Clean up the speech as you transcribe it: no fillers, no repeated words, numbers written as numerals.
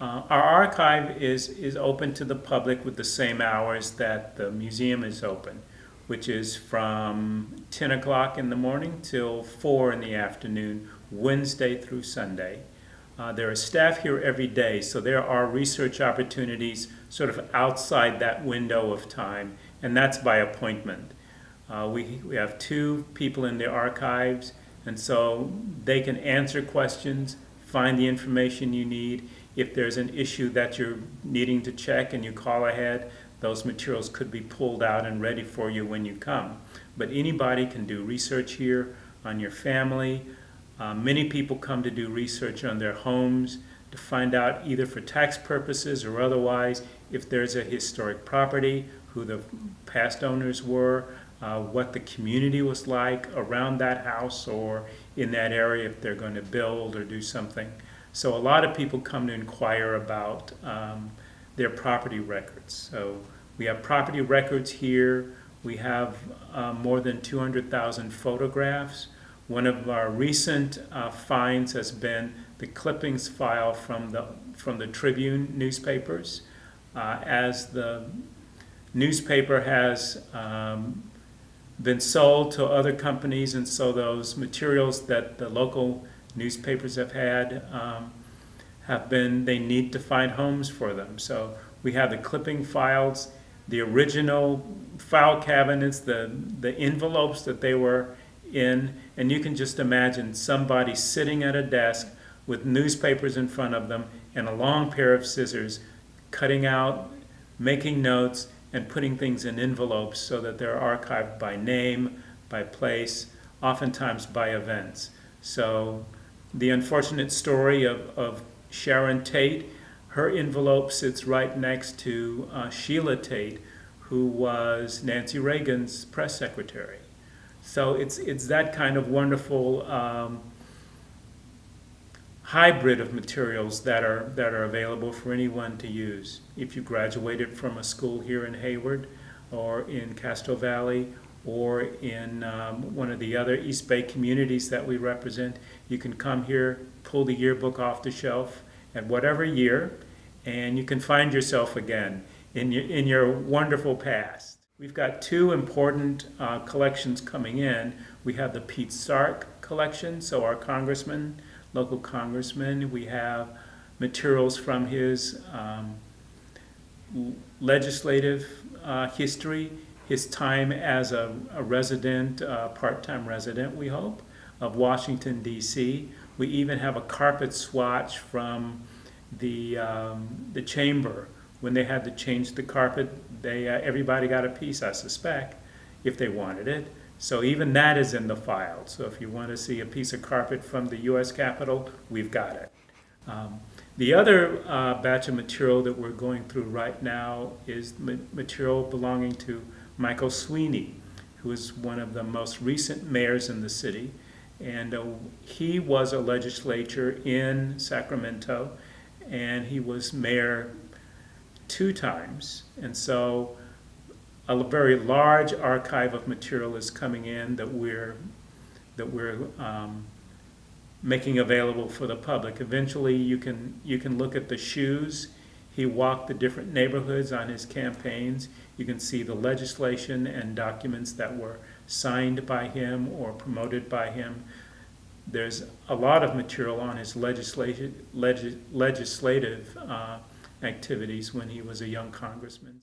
Our archive is open to the public with the same hours that the museum is open, which is from 10 o'clock in the morning till 4 in the afternoon, Wednesday through Sunday. There are staff here every day, so there are research opportunities sort of outside that window of time, and that's by appointment. We have 2 people in the archives, and so they can answer questions, find the information you need. If there's an issue that you're needing to check and you call ahead, those materials could be pulled out and ready for you when you come. But anybody can do research here on your family. Many people come to do research on their homes to find out, either for tax purposes or otherwise, if there's a historic property, who the past owners were, what the community was like around that house or in that area if they're going to build or do something. So a lot of people come to inquire about their property records. So we have property records here. We have more than 200,000 photographs. One of our recent finds has been the clippings file from the Tribune newspapers. As the newspaper has been sold to other companies, and so those materials that the local newspapers have been, they need to find homes for them. So we have the clipping files, the original file cabinets, the envelopes that they were in, and you can just imagine somebody sitting at a desk with newspapers in front of them and a long pair of scissors, cutting out, making notes, and putting things in envelopes so that they're archived by name, by place, oftentimes by events. So the unfortunate story of Sharon Tate, her envelope sits right next to Sheila Tate, who was Nancy Reagan's press secretary. So it's that kind of wonderful hybrid of materials that are available for anyone to use. If you graduated from a school here in Hayward or in Castro Valley or in one of the other East Bay communities that we represent, you can come here, pull the yearbook off the shelf at whatever year, and you can find yourself again in your wonderful past. We've got 2 important collections coming in. We have the Pete Stark collection, so our congressman, local congressman. We have materials from his legislative history, his time as a resident, part-time resident, we hope, of Washington, D.C. We even have a carpet swatch from the chamber. When they had to change the carpet, everybody got a piece, I suspect, if they wanted it. So even that is in the file. So if you want to see a piece of carpet from the U.S. Capitol, we've got it. The other batch of material that we're going through right now is material belonging to Michael Sweeney, who is one of the most recent mayors in the city. And he was a legislator in Sacramento, and he was mayor 2 times. And so a very large archive of material is coming in that we're making available for the public. Eventually, you can look at the shoes. He walked the different neighborhoods on his campaigns. You can see the legislation and documents that were signed by him or promoted by him. There's a lot of material on his legislative activities when he was a young congressman.